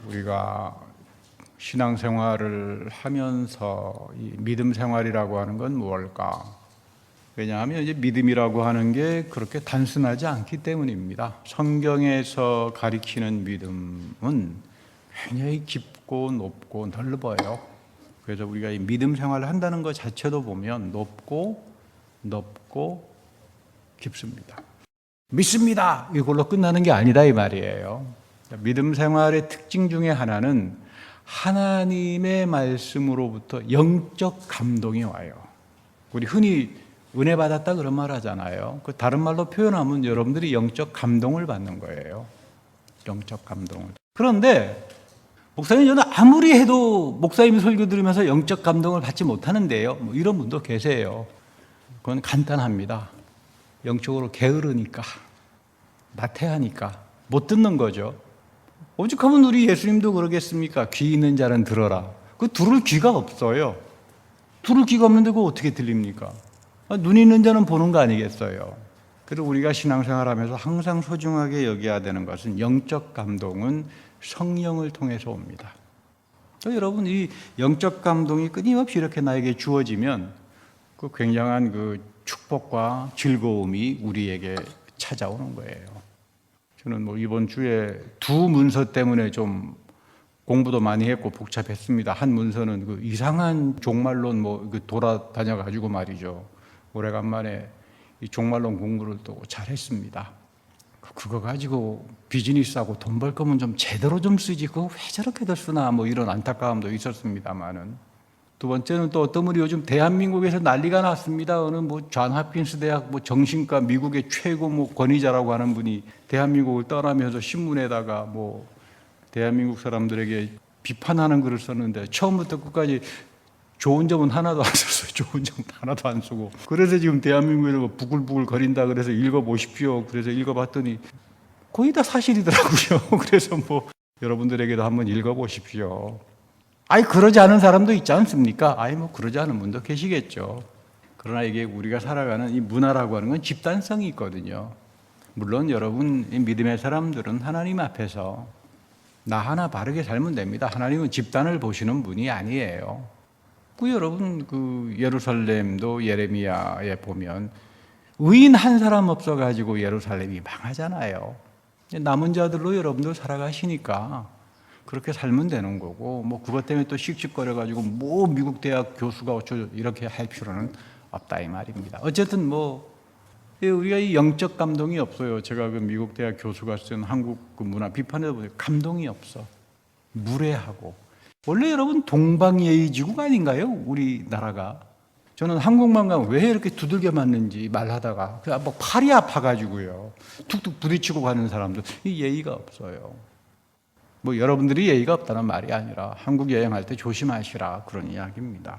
우리가 신앙생활을 하면서 이 믿음 생활이라고 하는 건 무엇일까? 왜냐하면 이제 믿음이라고 하는 게 그렇게 단순하지 않기 때문입니다. 성경에서 가리키는 믿음은 굉장히 깊고 높고 넓어요. 그래서 우리가 이 믿음 생활을 한다는 것 자체도 보면 높고 넓고 깊습니다. 믿습니다. 이걸로 끝나는 게 아니다 이 말이에요. 믿음 생활의 특징 중에 하나는 하나님의 말씀으로부터 영적 감동이 와요. 우리 흔히 은혜 받았다 그런 말 하잖아요. 그 다른 말로 표현하면 여러분들이 영적 감동을 받는 거예요. 영적 감동을. 그런데 목사님, 저는 아무리 해도 목사님 설교 들으면서 영적 감동을 받지 못하는데요. 뭐 이런 분도 계세요. 그건 간단합니다. 영적으로 게으르니까, 나태하니까 못 듣는 거죠. 오죽하면 우리 예수님도 그러겠습니까? 귀 있는 자는 들어라. 그 들을 귀가 없어요. 들을 귀가 없는데 그거 어떻게 들립니까? 눈 있는 자는 보는 거 아니겠어요? 그리고 우리가 신앙생활하면서 항상 소중하게 여겨야 되는 것은 영적 감동은 성령을 통해서 옵니다. 여러분, 이 영적 감동이 끊임없이 이렇게 나에게 주어지면 그 굉장한 그 축복과 즐거움이 우리에게 찾아오는 거예요. 저는 뭐 이번 주에 두 문서 때문에 좀 공부도 많이 했고 복잡했습니다. 한 문서는 그 이상한 종말론 돌아다녀 가지고 말이죠. 오래간만에 이 종말론 공부를 또 잘했습니다. 그거 가지고 비즈니스하고 돈 벌 거면 좀 제대로 좀 쓰지. 그거 왜 저렇게들 쓰나 뭐 이런 안타까움도 있었습니다만은. 두 번째는 또 어떤 분이 요즘 대한민국에서 난리가 났습니다. 어느 뭐 존 홉킨스 대학 뭐 정신과 미국의 최고 뭐 권위자라고 하는 분이 대한민국을 떠나면서 신문에다가 뭐 대한민국 사람들에게 비판하는 글을 썼는데 처음부터 끝까지 좋은 점은 하나도 안 썼어요. 좋은 점은 하나도 안 쓰고. 그래서 지금 대한민국에서 뭐 부글부글 거린다 그래서 읽어보십시오. 그래서 읽어봤더니 거의 다 사실이더라고요. 그래서 뭐 여러분들에게도 한번 읽어보십시오. 아니 그러지 않은 사람도 있지 않습니까? 아니 뭐 그러지 않은 분도 계시겠죠. 그러나 이게 우리가 살아가는 이 문화라고 하는 건 집단성이 있거든요. 물론 여러분 이 믿음의 사람들은 하나님 앞에서 나 하나 바르게 살면 됩니다. 하나님은 집단을 보시는 분이 아니에요. 여러분 그 예루살렘도 예레미야에 보면 의인 한 사람 없어가지고 예루살렘이 망하잖아요. 남은 자들로 여러분들 살아가시니까 그렇게 살면 되는 거고, 뭐 그것 때문에 또 씩씩거려가지고 뭐 미국 대학 교수가 어쩌고 이렇게 할 필요는 없다 이 말입니다. 어쨌든 뭐 우리가 이 영적 감동이 없어요. 제가 그 미국 대학 교수가 쓴 한국 그 문화 비판에도 보니까 감동이 없어. 무례하고. 원래 여러분 동방예의지국 아닌가요? 우리나라가. 저는 한국만 가면 왜 이렇게 두들겨 맞는지 말하다가 뭐 팔이 아파가지고요. 툭툭 부딪히고 가는 사람들 이 예의가 없어요. 뭐 여러분들이 예의가 없다는 말이 아니라 한국 여행할 때 조심하시라 그런 이야기입니다.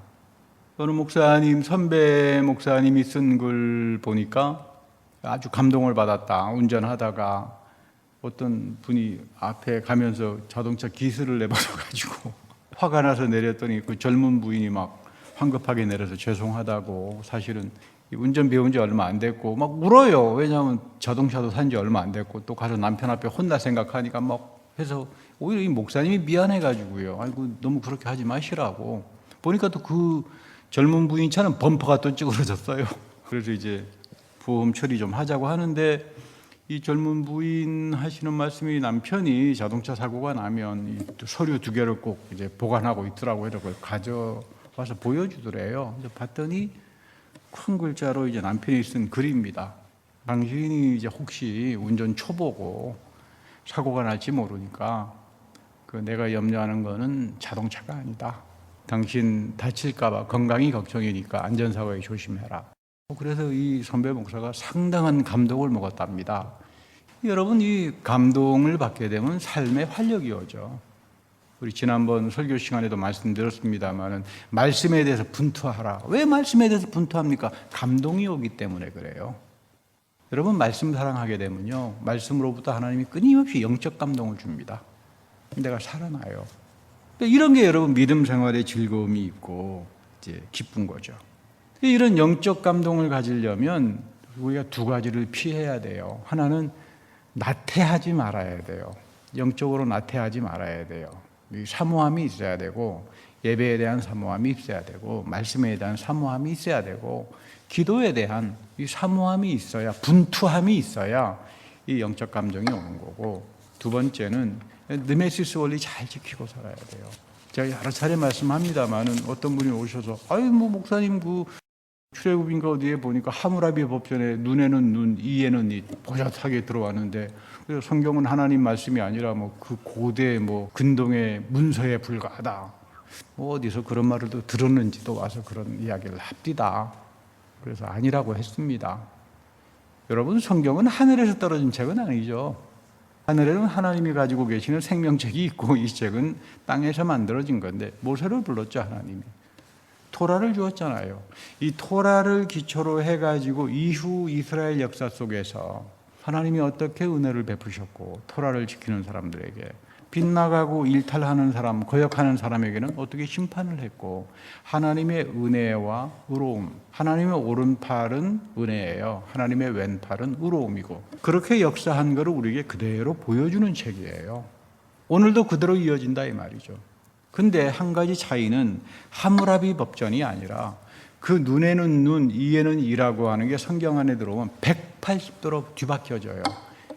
어느 목사님, 선배 목사님이 쓴 글 보니까 아주 감동을 받았다. 운전하다가 어떤 분이 앞에 가면서 자동차 기스를 내버려가지고 화가 나서 내렸더니 그 젊은 부인이 막 황급하게 내려서 죄송하다고, 사실은 운전 배운 지 얼마 안 됐고 막 울어요. 왜냐하면 자동차도 산 지 얼마 안 됐고 또 가서 남편 앞에 혼날 생각하니까 막 해서 오히려 이 목사님이 미안해가지고요. 아이고 너무 그렇게 하지 마시라고. 보니까 또 그 젊은 부인 차는 범퍼가 또 찌그러졌어요. 그래서 이제 보험 처리 좀 하자고 하는데 이 젊은 부인 하시는 말씀이 남편이 자동차 사고가 나면 이 서류 2개를 꼭 이제 보관하고 있더라고요. 그걸 가져와서 보여주더래요. 봤더니 큰 글자로 이제 남편이 쓴 글입니다. 당신이 이제 혹시 운전 초보고 사고가 날지 모르니까 내가 염려하는 거는 자동차가 아니다. 당신 다칠까봐 건강이 걱정이니까 안전사고에 조심해라. 그래서 이 선배 목사가 상당한 감동을 먹었답니다. 여러분 이 감동을 받게 되면 삶의 활력이 오죠. 우리 지난번 설교 시간에도 말씀드렸습니다만 말씀에 대해서 분투하라. 왜 말씀에 대해서 분투합니까? 감동이 오기 때문에 그래요. 여러분 말씀 사랑하게 되면요, 말씀으로부터 하나님이 끊임없이 영적 감동을 줍니다. 내가 살아나요. 이런 게 여러분 믿음 생활의 즐거움이 있고 이제 기쁜 거죠. 이런 영적 감동을 가지려면 우리가 두 가지를 피해야 돼요. 하나는 나태하지 말아야 돼요. 영적으로 나태하지 말아야 돼요. 이 사모함이 있어야 되고, 예배에 대한 사모함이 있어야 되고, 말씀에 대한 사모함이 있어야 되고, 기도에 대한 이 사모함이 있어야, 분투함이 있어야 이 영적 감정이 오는 거고, 두 번째는 느메시스 원리 잘 지키고 살아야 돼요. 제가 여러 차례 말씀합니다만은 어떤 분이 오셔서 목사님 그 출애굽인가 어디에 보니까 하무라비 법전에 눈에는 눈, 이에는 이 보젓하게 들어왔는데, 그래서 성경은 하나님 말씀이 아니라 그 고대 근동의 문서에 불과하다. 어디서 그런 말을 또 들었는지도 와서 그런 이야기를 합디다. 그래서 아니라고 했습니다. 여러분, 성경은 하늘에서 떨어진 책은 아니죠. 하늘에는 하나님이 가지고 계시는 생명책이 있고, 이 책은 땅에서 만들어진 건데, 모세를 불렀죠, 하나님이. 토라를 주었잖아요. 이 토라를 기초로 해가지고 이후 이스라엘 역사 속에서 하나님이 어떻게 은혜를 베푸셨고, 토라를 지키는 사람들에게, 빗나가고 일탈하는 사람, 거역하는 사람에게는 어떻게 심판을 했고, 하나님의 은혜와 의로움, 하나님의 오른팔은 은혜예요. 하나님의 왼팔은 의로움이고, 그렇게 역사한 것을 우리에게 그대로 보여주는 책이에요. 오늘도 그대로 이어진다 이 말이죠. 근데 한 가지 차이는 하무라비 법전이 아니라 그 눈에는 눈, 이에는 이라고 하는 게 성경 안에 들어오면 180도로 뒤바뀌어져요.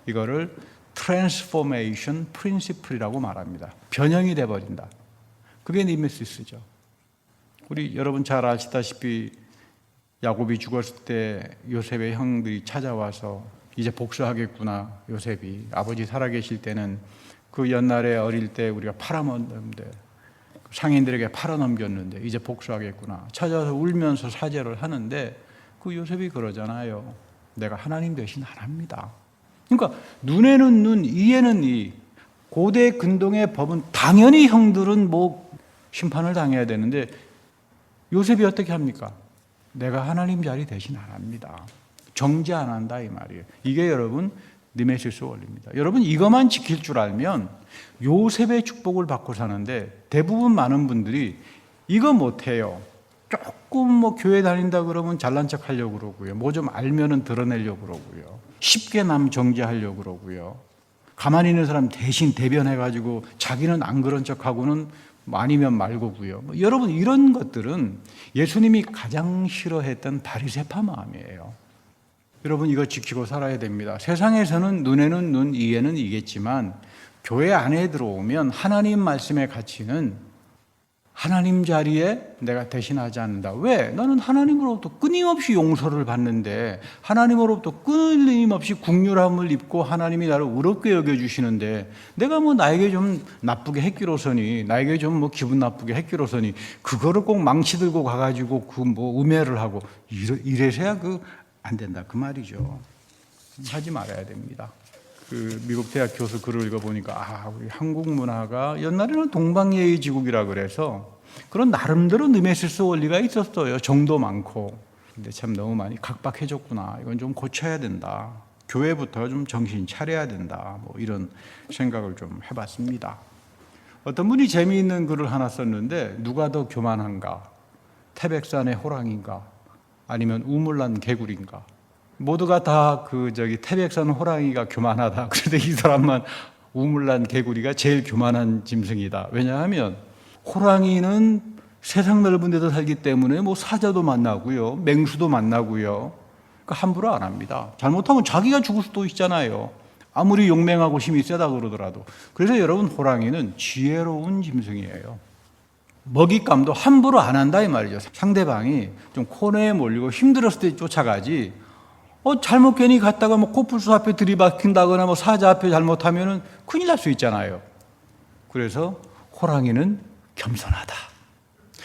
이거를 트랜스포메이션 프린시플이라고 말합니다. 변형이 돼버린다. 그게 니메시스죠. 우리 여러분 잘 아시다시피 야곱이 죽었을 때 요셉의 형들이 찾아와서 이제 복수하겠구나. 요셉이 아버지 살아계실 때는 그 옛날에 어릴 때 우리가 팔아먹는데, 상인들에게 팔아넘겼는데 이제 복수하겠구나. 찾아와서 울면서 사죄를 하는데, 그 요셉이 그러잖아요. 내가 하나님 대신 안 합니다. 그러니까 눈에는 눈, 이에는 이. 고대 근동의 법은 당연히 형들은 심판을 당해야 되는데, 요셉이 어떻게 합니까? 내가 하나님 자리 대신 안 합니다. 정죄 안 한다 이 말이에요. 이게 여러분 니메시스 원리입니다. 여러분 이것만 지킬 줄 알면 요셉의 축복을 받고 사는데, 대부분 많은 분들이 이거 못해요. 조금 교회 다닌다 그러면 잘난 척 하려고 그러고요. 좀 알면은 드러내려고 그러고요. 쉽게 남 정죄하려고 그러고요. 가만히 있는 사람 대신 대변해가지고 자기는 안 그런 척하고는 아니면 말고고요. 여러분 이런 것들은 예수님이 가장 싫어했던 바리새파 마음이에요. 여러분 이거 지키고 살아야 됩니다. 세상에서는 눈에는 눈, 이에는 이겠지만 교회 안에 들어오면 하나님 말씀의 가치는 하나님 자리에 내가 대신하지 않는다. 왜? 나는 하나님으로부터 끊임없이 용서를 받는데, 하나님으로부터 끊임없이 긍휼함을 입고 하나님이 나를 의롭게 여겨주시는데, 내가 나에게 좀 나쁘게 했기로서니, 나에게 좀 기분 나쁘게 했기로서니 그거를 꼭 망치 들고 가가지고 음해를 하고 이래서야 안 된다 그 말이죠. 하지 말아야 됩니다. 미국 대학 교수 글을 읽어보니까 우리 한국 문화가 옛날에는 동방예의지국이라 그래서 그런 나름대로 느메시스 원리가 있었어요. 정도 많고. 근데 참 너무 많이 각박해졌구나. 이건 좀 고쳐야 된다. 교회부터 좀 정신 차려야 된다. 이런 생각을 좀 해봤습니다. 어떤 분이 재미있는 글을 하나 썼는데, 누가 더 교만한가? 태백산의 호랑인가? 아니면 우물난 개구리인가? 모두가 다 태백산 호랑이가 교만하다. 그런데 이 사람만 우물난 개구리가 제일 교만한 짐승이다. 왜냐하면 호랑이는 세상 넓은 데서 살기 때문에 사자도 만나고요, 맹수도 만나고요. 그러니까 함부로 안 합니다. 잘못하면 자기가 죽을 수도 있잖아요. 아무리 용맹하고 힘이 세다 그러더라도. 그래서 여러분, 호랑이는 지혜로운 짐승이에요. 먹잇감도 함부로 안 한다 이 말이죠. 상대방이 좀 코너에 몰리고 힘들었을 때 쫓아가지, 잘못 괜히 갔다가 코뿔소 앞에 들이박힌다거나 사자 앞에 잘못하면 큰일 날 수 있잖아요. 그래서 호랑이는 겸손하다.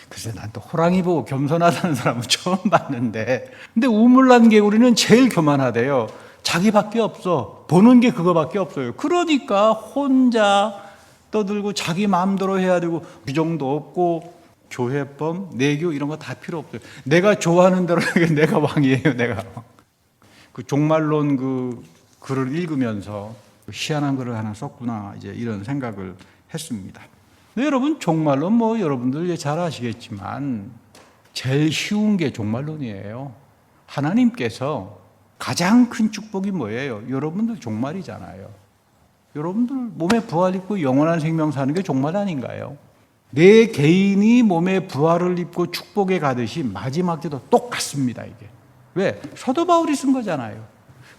그래서 난 또 호랑이 보고 겸손하다는 사람은 처음 봤는데, 근데 우물난 개구리는 제일 교만하대요. 자기밖에 없어. 보는 게 그거밖에 없어요. 그러니까 혼자 떠들고 자기 마음대로 해야 되고, 규정도 없고 교회법, 내교 이런 거 다 필요 없어요. 내가 좋아하는 대로 내가 왕이에요. 내가. 종말론 글을 읽으면서 희한한 글을 하나 썼구나, 이제 이런 생각을 했습니다. 근데 여러분, 종말론 여러분들 잘 아시겠지만 제일 쉬운 게 종말론이에요. 하나님께서 가장 큰 축복이 뭐예요? 여러분들 종말이잖아요. 여러분들 몸에 부활 입고 영원한 생명 사는 게 종말 아닌가요? 내 개인이 몸에 부활을 입고 축복에 가듯이 마지막 때도 똑같습니다. 이게 왜? 사도 바울이 쓴 거잖아요.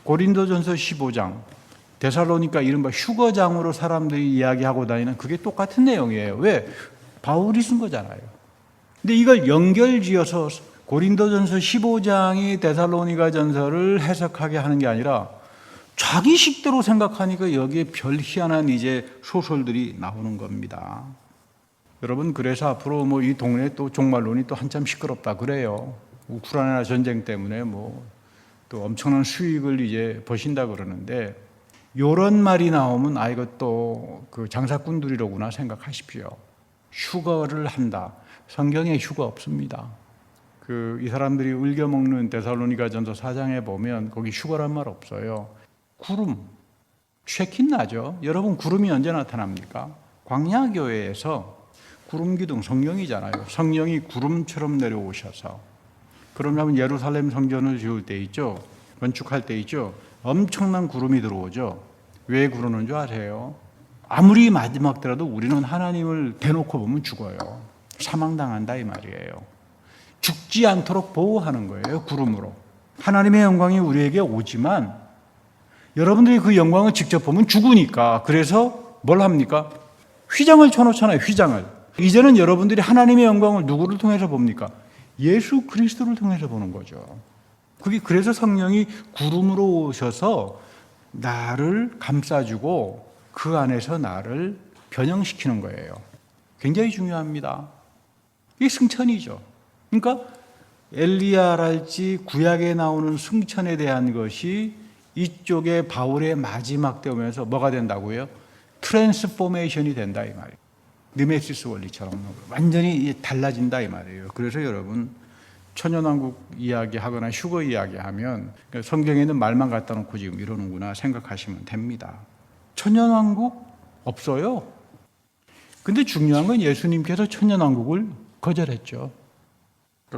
고린도전서 15장, 데살로니가 이른바 휴거장으로 사람들이 이야기하고 다니는 그게 똑같은 내용이에요. 왜? 바울이 쓴 거잖아요. 근데 이걸 연결지어서 고린도전서 15장이 데살로니가 전서를 해석하게 하는 게 아니라 자기 식대로 생각하니까 여기에 별 희한한 이제 소설들이 나오는 겁니다. 여러분, 그래서 앞으로 뭐 이 동네 또 종말론이 또 한참 시끄럽다 그래요. 우크라이나 전쟁 때문에 뭐 또 엄청난 수익을 이제 버신다 그러는데, 요런 말이 나오면 아, 이것도 그 장사꾼들이로구나 생각하십시오. 휴거를 한다. 성경에 휴거 없습니다. 이 사람들이 울겨먹는 데살로니가전서 4장에 보면 거기 휴거란 말 없어요. 구름, 쉐킨나죠. 여러분, 구름이 언제 나타납니까? 광야교회에서 구름 기둥, 성령이잖아요. 성령이 구름처럼 내려오셔서, 그러면 예루살렘 성전을 지을 때 있죠, 건축할 때 있죠, 엄청난 구름이 들어오죠. 왜 그러는 줄 아세요? 아무리 마지막 때라도 우리는 하나님을 대놓고 보면 죽어요. 사망당한다 이 말이에요. 죽지 않도록 보호하는 거예요. 구름으로. 하나님의 영광이 우리에게 오지만 여러분들이 그 영광을 직접 보면 죽으니까, 그래서 뭘 합니까? 휘장을 쳐놓잖아요. 휘장을. 이제는 여러분들이 하나님의 영광을 누구를 통해서 봅니까? 예수 그리스도를 통해서 보는 거죠. 그래서 성령이 구름으로 오셔서 나를 감싸주고 그 안에서 나를 변형시키는 거예요. 굉장히 중요합니다. 이게 승천이죠. 그러니까 엘리야랄지 구약에 나오는 승천에 대한 것이 이쪽에 바울의 마지막 때 오면서 뭐가 된다고요? 트랜스포메이션이 된다 이 말이에요. 느메시스 원리처럼 완전히 달라진다 이 말이에요. 그래서 여러분, 천연왕국 이야기하거나 휴거 이야기하면 성경에는 말만 갖다 놓고 지금 이러는구나 생각하시면 됩니다. 천연왕국 없어요. 근데 중요한 건 예수님께서 천연왕국을 거절했죠.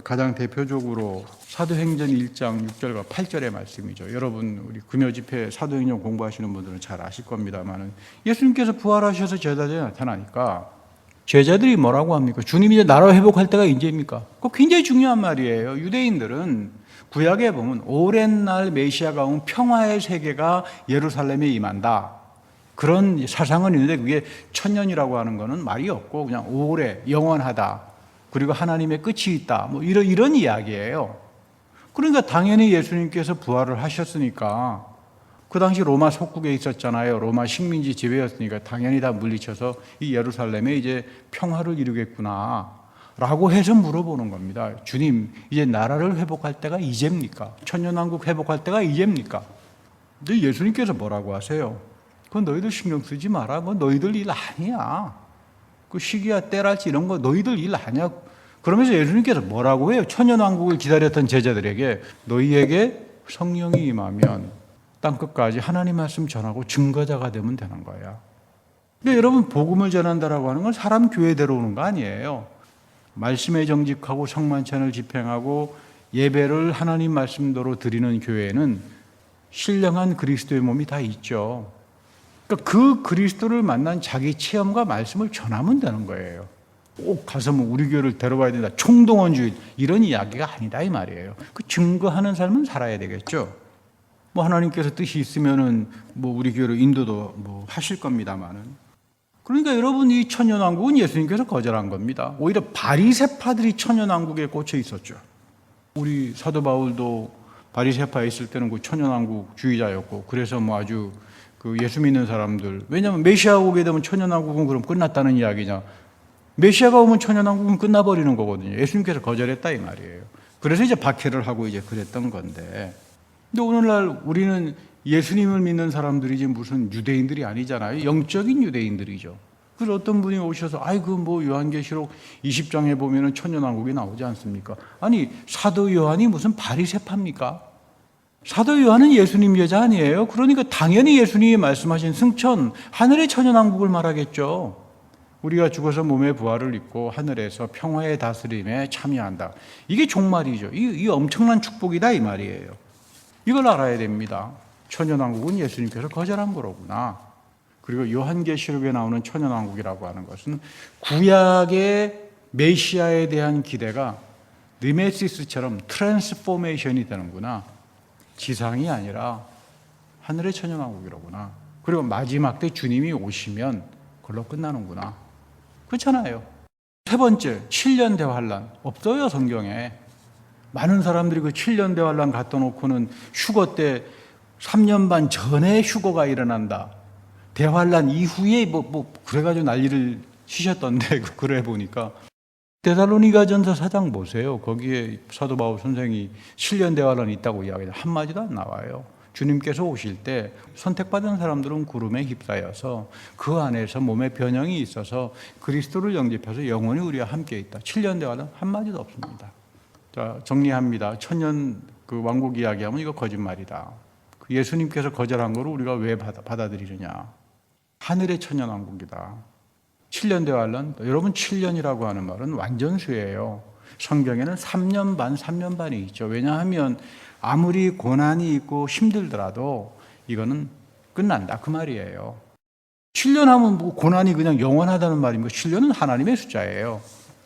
가장 대표적으로 사도행전 1장 6절과 8절의 말씀이죠. 여러분, 우리 금요집회 사도행전 공부하시는 분들은 잘 아실 겁니다만, 예수님께서 부활하셔서 제자들이 나타나니까 제자들이 뭐라고 합니까? 주님이 이제 나라 회복할 때가 이제입니까? 그거 굉장히 중요한 말이에요. 유대인들은 구약에 보면 오랜 날 메시아가 온 평화의 세계가 예루살렘에 임한다, 그런 사상은 있는데, 그게 천년이라고 하는 거는 말이 없고 그냥 오래 영원하다, 그리고 하나님의 끝이 있다, 뭐 이런 이야기예요. 그러니까 당연히 예수님께서 부활을 하셨으니까, 그 당시 로마 속국에 있었잖아요. 로마 식민지 지배였으니까 당연히 다 물리쳐서 이 예루살렘에 이제 평화를 이루겠구나 라고 해서 물어보는 겁니다. 주님, 이제 나라를 회복할 때가 이제입니까? 천년왕국 회복할 때가 이제입니까? 근데 예수님께서 뭐라고 하세요? 그건 너희들 신경 쓰지 마라. 뭐 너희들 일 아니야. 그 시기야 때랄지 이런 거 너희들 일 아니야. 그러면서 예수님께서 뭐라고 해요? 천년왕국을 기다렸던 제자들에게, 너희에게 성령이 임하면 땅끝까지 하나님 말씀 전하고 증거자가 되면 되는 거야. 근데 여러분, 복음을 전한다라고 하는 건 사람 교회 데려오는 거 아니에요. 말씀에 정직하고 성만찬을 집행하고 예배를 하나님 말씀대로 드리는 교회는 신령한 그리스도의 몸이 다 있죠. 그러니까 그 그리스도를 만난 자기 체험과 말씀을 전하면 되는 거예요. 꼭 가서 뭐 우리 교회를 데려와야 된다, 총동원주의 이런 이야기가 아니다 이 말이에요. 그 증거하는 삶은 살아야 되겠죠. 뭐 하나님께서 뜻이 있으면은 뭐 우리 교회로 인도도 뭐 하실 겁니다만은, 그러니까 여러분, 이 천년왕국은 예수님께서 거절한 겁니다. 오히려 바리새파들이 천년왕국에 꽂혀 있었죠. 우리 사도 바울도 바리새파에 있을 때는 그 천년왕국 주의자였고, 그래서 뭐 아주 그 예수 믿는 사람들, 왜냐하면 메시아 오게 되면 천년왕국은 그럼 끝났다는 이야기냐, 메시아가 오면 천년왕국은 끝나버리는 거거든요. 예수님께서 거절했다 이 말이에요. 그래서 이제 박해를 하고 이제 그랬던 건데, 근데 오늘날 우리는 예수님을 믿는 사람들이지 무슨 유대인들이 아니잖아요. 영적인 유대인들이죠. 그래서 어떤 분이 오셔서 뭐 요한계시록 20장에 보면은 천년왕국이 나오지 않습니까? 아니, 사도 요한이 무슨 바리새파입니까? 사도 요한은 예수님 여자 아니에요. 그러니까 당연히 예수님이 말씀하신 승천, 하늘의 천년왕국을 말하겠죠. 우리가 죽어서 몸의 부활을 입고 하늘에서 평화의 다스림에 참여한다. 이게 종말이죠. 이 엄청난 축복이다 이 말이에요. 이걸 알아야 됩니다. 천년왕국은 예수님께서 거절한 거로구나. 그리고 요한계시록에 나오는 천연왕국이라고 하는 것은 구약의 메시아에 대한 기대가 느메시스처럼 트랜스포메이션이 되는구나. 지상이 아니라 하늘의 천연왕국이로구나. 그리고 마지막 때 주님이 오시면 그걸로 끝나는구나. 그렇잖아요. 세 번째, 7년 대환란. 없어요, 성경에. 많은 사람들이 그 7년 대환란 갖다 놓고는 휴거 때 3년 반 전에 휴거가 일어난다. 대환란 이후에 그래가지고 난리를 치셨던데, 그 글에 보니까. 데살로니가전서 4장 보세요. 거기에 사도 바울 선생이 7년 대환란이 있다고 이야기해요. 한마디도 안 나와요. 주님께서 오실 때 선택받은 사람들은 구름에 휩싸여서 그 안에서 몸의 변형이 있어서 그리스도를 영접해서 영원히 우리와 함께 있다. 7년 대환란 한마디도 없습니다. 자, 정리합니다. 천년 그 왕국 이야기하면 이거 거짓말이다. 예수님께서 거절한 거를 우리가 왜 받아들이느냐. 하늘의 천년 왕국이다. 7년 대환란. 여러분 7년이라고 하는 말은 완전수예요. 성경에는 3년 반, 3년 반이 있죠. 왜냐하면 아무리 고난이 있고 힘들더라도 이거는 끝난다. 그 말이에요. 7년 하면 뭐 고난이 그냥 영원하다는 말입니까? 7년은 하나님의 숫자예요.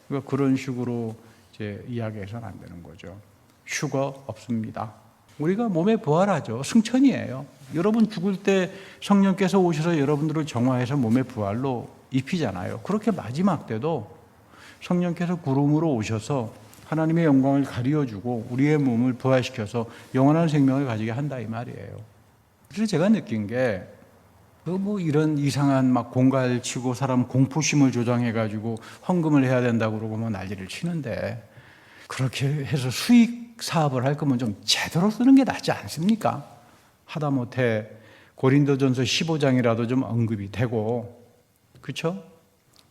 그러니까 그런 식으로 이제 이야기해서는 안 되는 거죠. 휴거 없습니다. 우리가 몸에 부활하죠. 승천이에요. 여러분 죽을 때 성령께서 오셔서 여러분들을 정화해서 몸에 부활로 입히잖아요. 그렇게 마지막 때도 성령께서 구름으로 오셔서 하나님의 영광을 가리워주고 우리의 몸을 부활시켜서 영원한 생명을 가지게 한다 이 말이에요. 그래서 제가 느낀 게 이런 이상한 막 공갈치고 사람 공포심을 조장해가지고 헌금을 해야 된다고 그러고 난리를 치는데 그렇게 해서 수익 사업을 할 거면 좀 제대로 쓰는 게 낫지 않습니까? 하다못해 고린도전서 15장이라도 좀 언급이 되고, 그렇죠?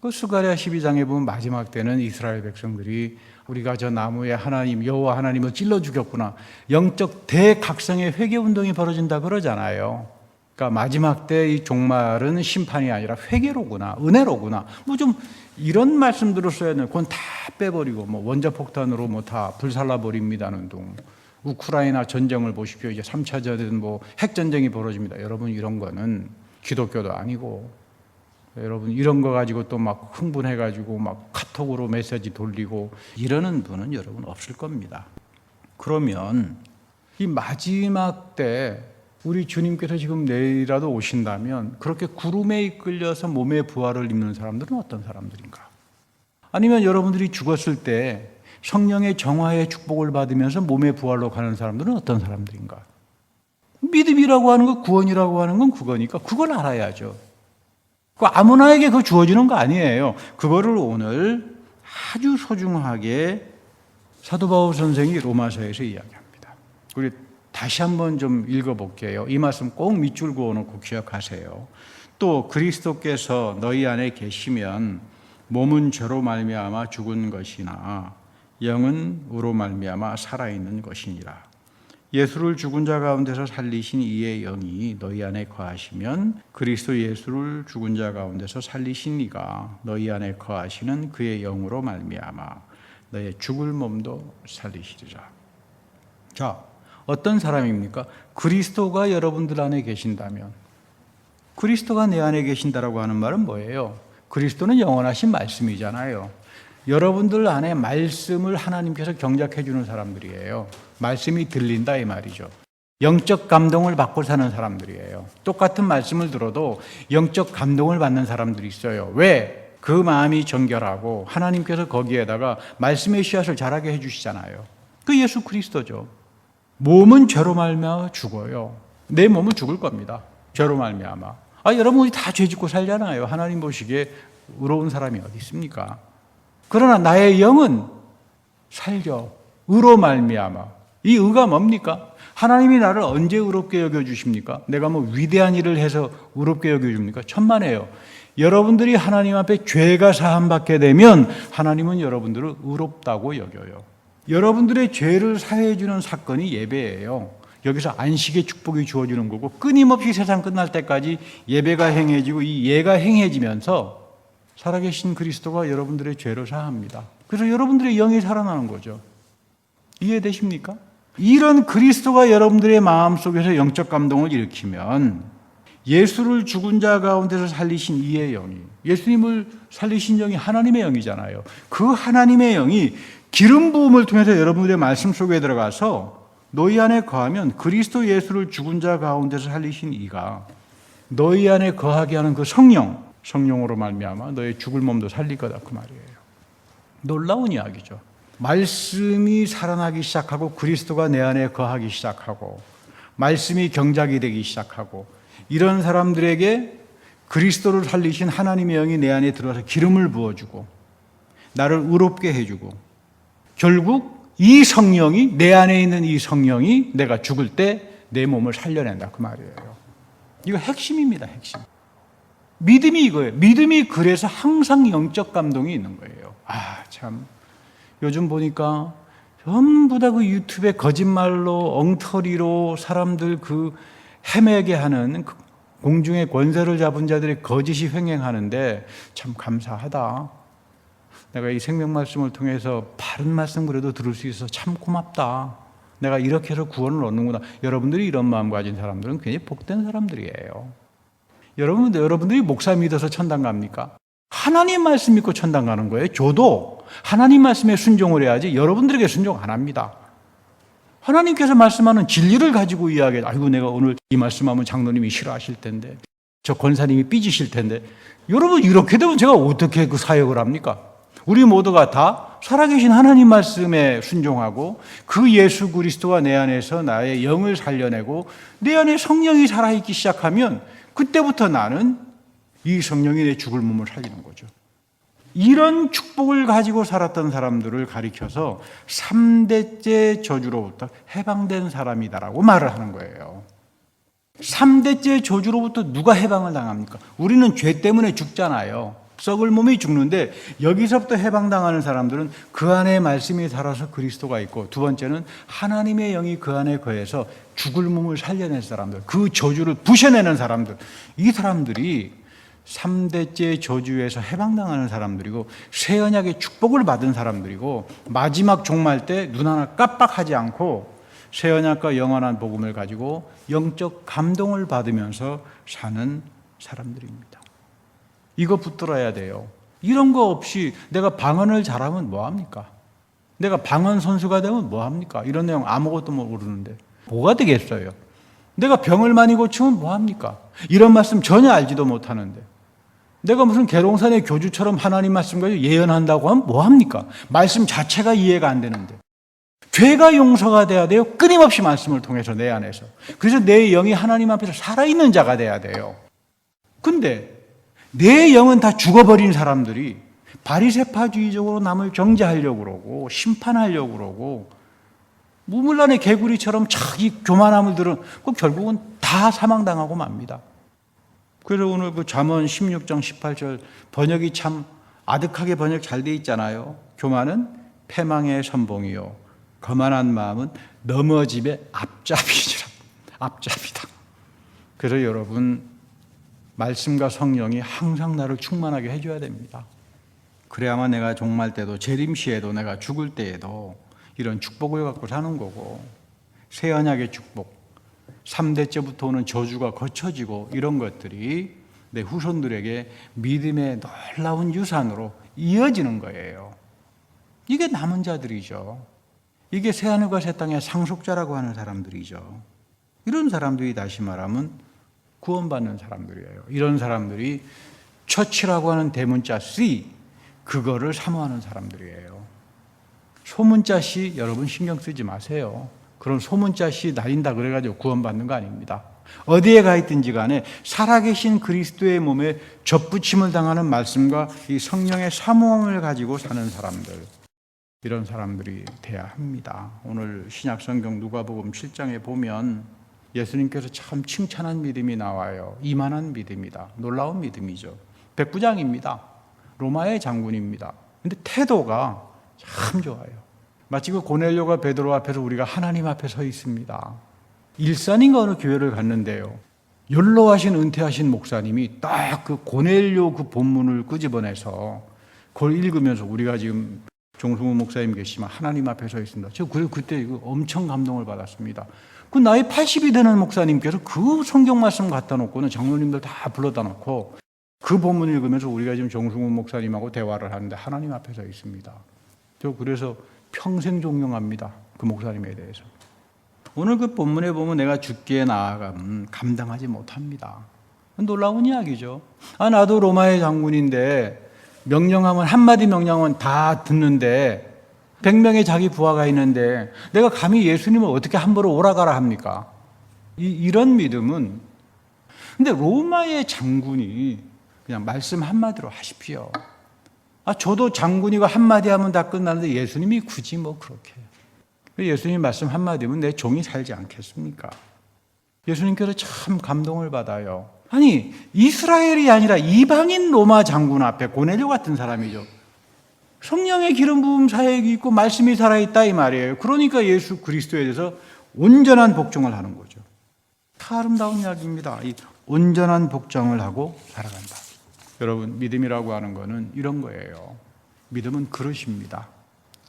그 스가랴 12장에 보면 마지막 때는 이스라엘 백성들이 우리가 저 나무에 하나님 여호와 하나님을 찔러 죽였구나. 영적 대각성의 회개 운동이 벌어진다 그러잖아요. 그러니까 마지막 때 이 종말은 심판이 아니라 회개로구나, 은혜로구나. 좀 이런 말씀들을 써야 되는. 그건 다 빼버리고 원자폭탄으로 다 불살라 버립니다는 둥. 우크라이나 전쟁을 보십시오. 이제 3차전 핵전쟁이 벌어집니다. 여러분 이런 거는 기독교도 아니고. 여러분 이런 거 가지고 또 막 흥분해가지고 막 카톡으로 메시지 돌리고 이러는 분은 여러분 없을 겁니다. 그러면 이 마지막 때 우리 주님께서 지금 내일이라도 오신다면 그렇게 구름에 이끌려서 몸의 부활을 입는 사람들은 어떤 사람들인가? 아니면 여러분들이 죽었을 때 성령의 정화의 축복을 받으면서 몸의 부활로 가는 사람들은 어떤 사람들인가? 믿음이라고 하는 거, 구원이라고 하는 건 그거니까 그걸 알아야죠. 그 아무나에게 그거 주어지는 거 아니에요. 그거를 오늘 아주 소중하게 사도 바울 선생이 로마서에서 이야기합니다. 우리 다시 한번 좀 읽어볼게요. 이 말씀 꼭 밑줄 그어놓고 기억하세요. 또 그리스도께서 너희 안에 계시면 몸은 죄로 말미암아 죽은 것이나 영은 의로 말미암아 살아있는 것이니라. 예수를 죽은 자 가운데서 살리신 이의 영이 너희 안에 거하시면 그리스도 예수를 죽은 자 가운데서 살리신 이가 너희 안에 거하시는 그의 영으로 말미암아 너의 죽을 몸도 살리시리라. 자, 어떤 사람입니까? 그리스도가 여러분들 안에 계신다면, 그리스도가 내 안에 계신다라고 하는 말은 뭐예요? 그리스도는 영원하신 말씀이잖아요. 여러분들 안에 말씀을 하나님께서 경작해 주는 사람들이에요. 말씀이 들린다 이 말이죠. 영적 감동을 받고 사는 사람들이에요. 똑같은 말씀을 들어도 영적 감동을 받는 사람들이 있어요. 왜? 그 마음이 정결하고 하나님께서 거기에다가 말씀의 씨앗을 자라게 해주시잖아요. 그 예수 그리스도죠. 몸은 죄로 말미암아 죽어요. 내 몸은 죽을 겁니다. 죄로 말미암아. 여러분 우리 다 죄 짓고 살잖아요. 하나님 보시기에 의로운 사람이 어디 있습니까? 그러나 나의 영은 살려. 의로 말미암아. 이 의가 뭡니까? 하나님이 나를 언제 의롭게 여겨주십니까? 내가 위대한 일을 해서 의롭게 여겨줍니까? 천만에요. 여러분들이 하나님 앞에 죄가 사함받게 되면 하나님은 여러분들을 의롭다고 여겨요. 여러분들의 죄를 사해해 주는 사건이 예배예요. 여기서 안식의 축복이 주어지는 거고 끊임없이 세상 끝날 때까지 예배가 행해지고 이 예가 행해지면서 살아계신 그리스도가 여러분들의 죄를 사합니다. 그래서 여러분들의 영이 살아나는 거죠. 이해되십니까? 이런 그리스도가 여러분들의 마음속에서 영적 감동을 일으키면 예수를 죽은 자 가운데서 살리신 이의 영이, 예수님을 살리신 영이 하나님의 영이잖아요. 그 하나님의 영이 기름 부음을 통해서 여러분들의 말씀 속에 들어가서 너희 안에 거하면 그리스도 예수를 죽은 자 가운데서 살리신 이가 너희 안에 거하게 하는 그 성령으로 말미암아 너의 죽을 몸도 살릴 거다, 그 말이에요. 놀라운 이야기죠. 말씀이 살아나기 시작하고 그리스도가 내 안에 거하기 시작하고 말씀이 경작이 되기 시작하고 이런 사람들에게 그리스도를 살리신 하나님의 영이 내 안에 들어와서 기름을 부어주고 나를 의롭게 해주고 결국 이 성령이, 내 안에 있는 이 성령이 내가 죽을 때 내 몸을 살려낸다, 그 말이에요. 이거 핵심입니다, 핵심. 믿음이 이거예요. 믿음이 그래서 항상 영적 감동이 있는 거예요. 참 요즘 보니까 전부 다 그 유튜브에 거짓말로 엉터리로 사람들 그 헤매게 하는 그 공중의 권세를 잡은 자들의 거짓이 횡행하는데 참 감사하다. 내가 이 생명 말씀을 통해서 바른 말씀 그래도 들을 수 있어서 참 고맙다. 내가 이렇게 해서 구원을 얻는구나. 여러분들이 이런 마음 가진 사람들은 굉장히 복된 사람들이에요. 여러분들이 목사 믿어서 천당 갑니까? 하나님 말씀 믿고 천당 가는 거예요. 저도 하나님 말씀에 순종을 해야지 여러분들에게 순종 안 합니다. 하나님께서 말씀하는 진리를 가지고 이야기해. 아이고, 내가 오늘 이 말씀하면 장로님이 싫어하실 텐데, 저 권사님이 삐지실 텐데. 여러분, 이렇게 되면 제가 어떻게 그 사역을 합니까? 우리 모두가 다 살아계신 하나님 말씀에 순종하고 그 예수 그리스도가 내 안에서 나의 영을 살려내고 내 안에 성령이 살아있기 시작하면 그때부터 나는 이 성령이 내 죽을 몸을 살리는 거죠. 이런 축복을 가지고 살았던 사람들을 가리켜서 3대째 저주로부터 해방된 사람이다라고 말을 하는 거예요. 3대째 저주로부터 누가 해방을 당합니까? 우리는 죄 때문에 죽잖아요. 썩을 몸이 죽는데 여기서부터 해방당하는 사람들은 그 안에 말씀이 살아서 그리스도가 있고, 두 번째는 하나님의 영이 그 안에 거해서 죽을 몸을 살려낸 사람들, 그 저주를 부셔내는 사람들, 이 사람들이 3대째 저주에서 해방당하는 사람들이고 새 언약의 축복을 받은 사람들이고 마지막 종말 때 눈 하나 깜빡하지 않고 새 언약과 영원한 복음을 가지고 영적 감동을 받으면서 사는 사람들입니다. 이거 붙들어야 돼요. 이런 거 없이 내가 방언을 잘하면 뭐합니까? 내가 방언 선수가 되면 뭐합니까? 이런 내용 아무것도 모르는데 뭐가 되겠어요? 내가 병을 많이 고치면 뭐합니까? 이런 말씀 전혀 알지도 못하는데 내가 무슨 계룡산의 교주처럼 하나님 말씀 가지고 예언한다고 하면 뭐합니까? 말씀 자체가 이해가 안 되는데. 죄가 용서가 돼야 돼요. 끊임없이 말씀을 통해서 내 안에서. 그래서 내 영이 하나님 앞에서 살아있는 자가 돼야 돼요. 근데 내 영은 다 죽어버린 사람들이 바리새파주의적으로 남을 정죄하려고 그러고 심판하려고 그러고 무물란의 개구리처럼 자기 교만함을 들은 그 결국은 다 사망당하고 맙니다. 그래서 오늘 그 잠언 16장 18절 번역이 참 아득하게 번역 잘 돼 있잖아요. 교만은 패망의 선봉이요 거만한 마음은 넘어짐의 앞잡이니라. 앞잡이다. 그래서 여러분 말씀과 성령이 항상 나를 충만하게 해줘야 됩니다. 그래야만 내가 종말 때도 재림시에도 내가 죽을 때에도 이런 축복을 갖고 사는 거고, 새 언약의 축복, 3대째부터 오는 저주가 거쳐지고 이런 것들이 내 후손들에게 믿음의 놀라운 유산으로 이어지는 거예요. 이게 남은 자들이죠. 이게 새하늘과 새 땅의 상속자라고 하는 사람들이죠. 이런 사람들이 다시 말하면 구원받는 사람들이에요. 이런 사람들이 처치라고 하는 대문자 C, 그거를 사모하는 사람들이에요. 소문자 C 여러분 신경 쓰지 마세요. 그런 소문자 C 날린다 그래가지고 구원받는 거 아닙니다. 어디에 가 있든지 간에 살아계신 그리스도의 몸에 접붙임을 당하는 말씀과 이 성령의 사모함을 가지고 사는 사람들, 이런 사람들이 돼야 합니다. 오늘 신약성경 누가복음 7장에 보면 예수님께서 참 칭찬한 믿음이 나와요. 이만한 믿음이다. 놀라운 믿음이죠. 백부장입니다. 로마의 장군입니다. 근데 태도가 참 좋아요. 마치 그 고넬료가 베드로 앞에서 우리가 하나님 앞에 서 있습니다. 일산인가 어느 교회를 갔는데요. 연로하신 은퇴하신 목사님이 딱 그 고넬료 그 본문을 끄집어내서 그걸 읽으면서 우리가 지금 종승우 목사님 계시지만 하나님 앞에 서 있습니다. 제가 그때 이거 엄청 감동을 받았습니다. 그 나이 80이 되는 목사님께서 그 성경 말씀 갖다 놓고는 장로님들 다 불러다 놓고 그 본문 읽으면서 우리가 지금 정승훈 목사님하고 대화를 하는데 하나님 앞에 서 있습니다. 저 그래서 평생 존경합니다. 그 목사님에 대해서. 오늘 그 본문에 보면 내가 죽기에 나아가면 감당하지 못합니다. 놀라운 이야기죠. 나도 로마의 장군인데 명령하면 한마디 명령은 다 듣는데 100명의 자기 부하가 있는데 내가 감히 예수님을 어떻게 함부로 오라가라 합니까? 이런 믿음은. 근데 로마의 장군이 그냥 말씀 한마디로 하십시오. 저도 장군이고 한마디 하면 다 끝나는데 예수님이 굳이 뭐 그렇게. 예수님 말씀 한마디면 내 종이 살지 않겠습니까? 예수님께서 참 감동을 받아요. 아니, 이스라엘이 아니라 이방인 로마 장군 앞에 고넬료 같은 사람이죠. 성령의 기름 부음 사역이 있고 말씀이 살아있다 이 말이에요. 그러니까 예수 그리스도에 대해서 온전한 복종을 하는 거죠. 다 아름다운 이야기입니다. 이 온전한 복종을 하고 살아간다. 여러분, 믿음이라고 하는 거는 이런 거예요. 믿음은 그릇입니다.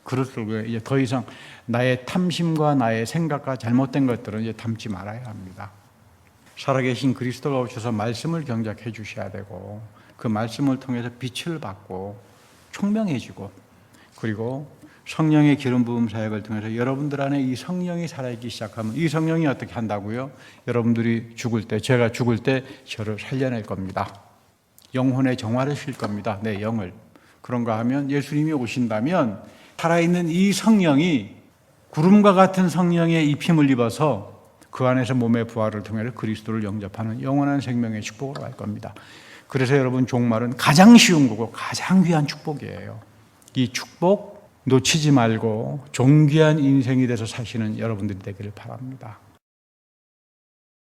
그릇을 이제 더 이상 나의 탐심과 나의 생각과 잘못된 것들은 이제 담지 말아야 합니다. 살아계신 그리스도가 오셔서 말씀을 경작해 주셔야 되고 그 말씀을 통해서 빛을 받고 총명해지고 그리고 성령의 기름 부음 사역을 통해서 여러분들 안에 이 성령이 살아있기 시작하면 이 성령이 어떻게 한다고요? 여러분들이 죽을 때, 제가 죽을 때 저를 살려낼 겁니다. 영혼의 정화를 실 겁니다. 내 영을. 그런가 하면 예수님이 오신다면 살아있는 이 성령이 구름과 같은 성령의 입힘을 입어서 그 안에서 몸의 부활을 통해 그리스도를 영접하는 영원한 생명의 축복으로 갈 겁니다. 그래서 여러분 종말은 가장 쉬운 거고 가장 귀한 축복이에요. 이 축복 놓치지 말고 존귀한 인생이 돼서 사시는 여러분들이 되기를 바랍니다.